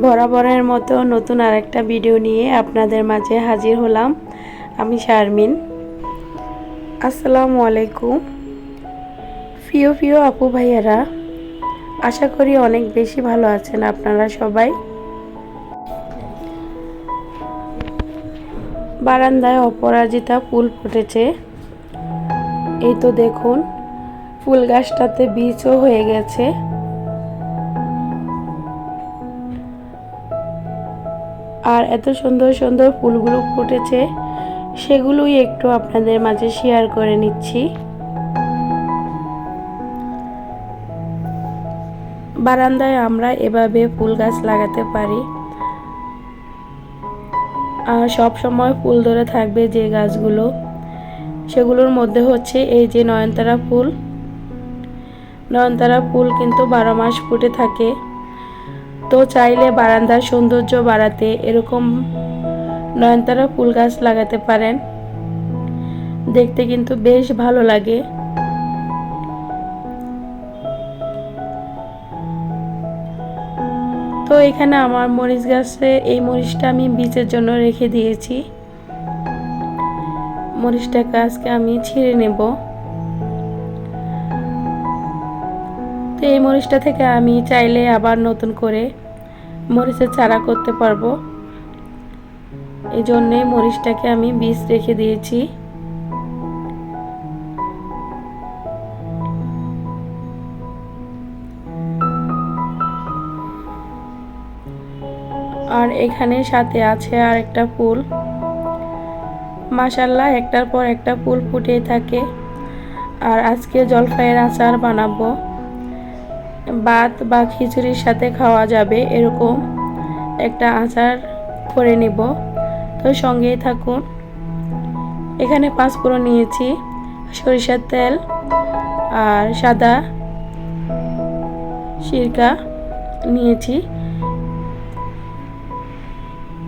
বরাবরের মতো নতুন আরেকটা ভিডিও নিয়ে আপনাদের মাঝে হাজির হলাম। আমি শারমিন। আসসালামু আলাইকুম। প্রিয় প্রিয় আপু ভাইয়ারা, আশা করি অনেক বেশি ভালো আছেন আপনারা সবাই। বারান্দায় অপরাজিতা ফুল ফুটেছে। এই তো দেখুন, ফুল গাছটাতে বীজও হয়ে গেছে। আর এত সুন্দর সুন্দর ফুলগুলো ফুটেছে, সেগুলোই একটু আপনাদের মাঝে শেয়ার করে নিচ্ছি। বারান্দায় আমরা এভাবে ফুল গাছ লাগাতে পারি। আর সব সময় ফুল ধরে থাকবে যে গাছগুলো, সেগুলোর মধ্যে হচ্ছে এই যে নয়নতারা ফুল। নয়নতারা ফুল কিন্তু 12 মাস ফুটে থাকে। তো চাইলে বারান্দার সৌন্দর্য বাড়াতে এরকম নয়নতারা ফুল গাছ লাগাতে পারেন। দেখতে কিন্তু বেশ ভালো লাগে। তো এখানে আমার মরিচ গাছে এই মরিচটা আমি বীজের জন্য রেখে দিয়েছি। মরিচটাকে আজকে আমি ছিঁড়ে নেব। তো এই মরিচটা থেকে আমি চাইলে আবার নতুন করে মরিচের চারা করতে পারবো। এই জন্যে মরিচটাকে আমি বীজ রেখে দিয়েছি। আর এখানে সাথে আছে আর একটা ফুল। মাশাআল্লাহ, একটার পর একটা ফুল ফুটেই থাকে। আর আজকে জলপাইয়ের আচার বানাবো। ভাত বা খিচুড়ির সাথে খাওয়া যাবে এরকম একটা আচার করে নিব। তো সঙ্গেই থাকুন। এখানে 5 ফোড়ন নিয়েছি, সরিষার তেল আর সাদা সিরকা নিয়েছি।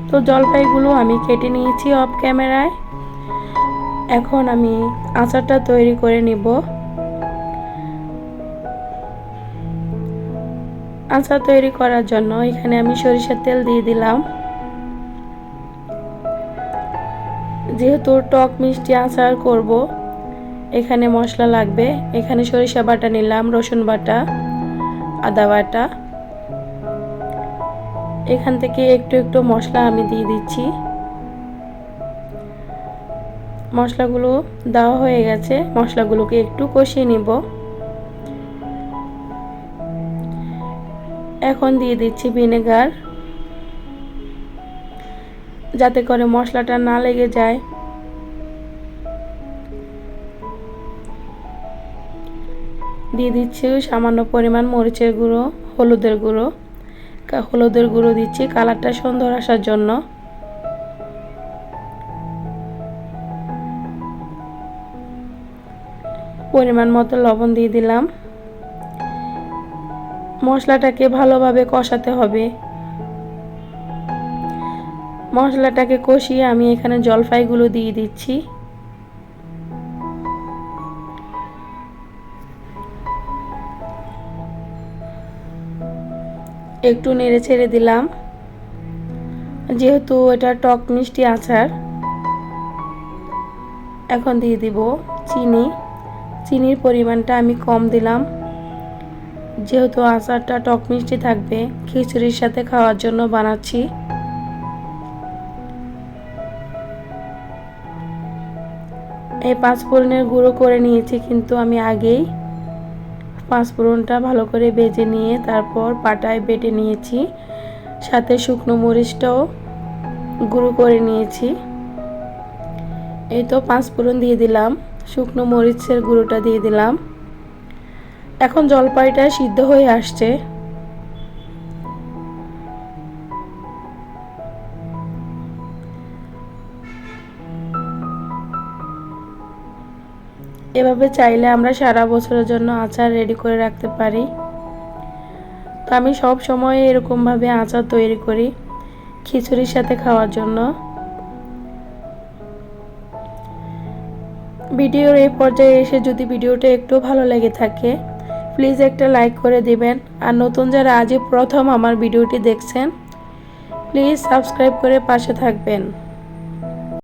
তো জলপাইগুলো আমি কেটে নিয়েছি অফ ক্যামেরায়। এখন আমি আচারটা তৈরি করে নিব। আচার তৈরি করার জন্য এখানে আমি সরিষার তেল দিয়ে দিলাম। যেহেতু টক মিষ্টি আচার করব, এখানে মশলা লাগবে। এখানে সরিষা বাটা নিলাম, রসুন বাটা, আদা বাটা। এখান থেকে একটু একটু মশলা আমি দিয়ে দিচ্ছি। মশলাগুলো দেওয়া হয়ে গেছে। মশলাগুলোকে একটু কষিয়ে নিব। এখন দিয়ে দিচ্ছি ভিনেগার, যাতে করে মশলাটা না লেগে যায়। দিয়ে দিচ্ছি সামান্য পরিমাণ মরিচের গুঁড়ো, হলুদের গুঁড়ো। হলুদের গুঁড়ো দিচ্ছি কালারটা সুন্দর আসার জন্য। পরিমাণ মতো লবণ দিয়ে দিলাম। মশলাটাকে ভালোভাবে কষাতে হবে। মশলাটাকে কষিয়ে আমি এখানে জলপাইগুলো দিয়ে দিচ্ছি। একটু নেড়ে ছেড়ে দিলাম। যেহেতু এটা টক মিষ্টি আচার, এখন দিয়ে দিব চিনি। চিনির পরিমাণটা আমি কম দিলাম, যেহেতু আচারটা টক মিষ্টি থাকবে, খিচুড়ির সাথে খাওয়ার জন্য বানাচ্ছি। এই 5 ফোড়নের গুঁড়ো করে নিয়েছি, কিন্তু আমি আগেই 5 ফোড়নটা ভালো করে ভেজে নিয়ে তারপর পাটায় বেটে নিয়েছি। সাথে শুকনো মরিচটাও গুঁড়ো করে নিয়েছি। এই তো 5 ফোড়ন দিয়ে দিলাম, শুকনো মরিচের গুঁড়োটা দিয়ে দিলাম। এখন জলপাইটা সিদ্ধ হয়ে আসছে। এভাবে চাইলে আমরা সারা বছরের জন্য আচার রেডি করে রাখতে পারি। তো আমি সব সময় এরকমভাবে আচার তৈরি করি খিচুড়ির সাথে খাওয়ার জন্য। ভিডিওর এই পর্যায়ে এসে যদি ভিডিওটা একটু ভালো লেগে থাকে, প্লিজ একটা লাইক করে দিবেন। আর নতুন যারা আজই প্রথম আমার ভিডিওটি দেখছেন প্লিজ সাবস্ক্রাইব করে পাশে থাকবেন।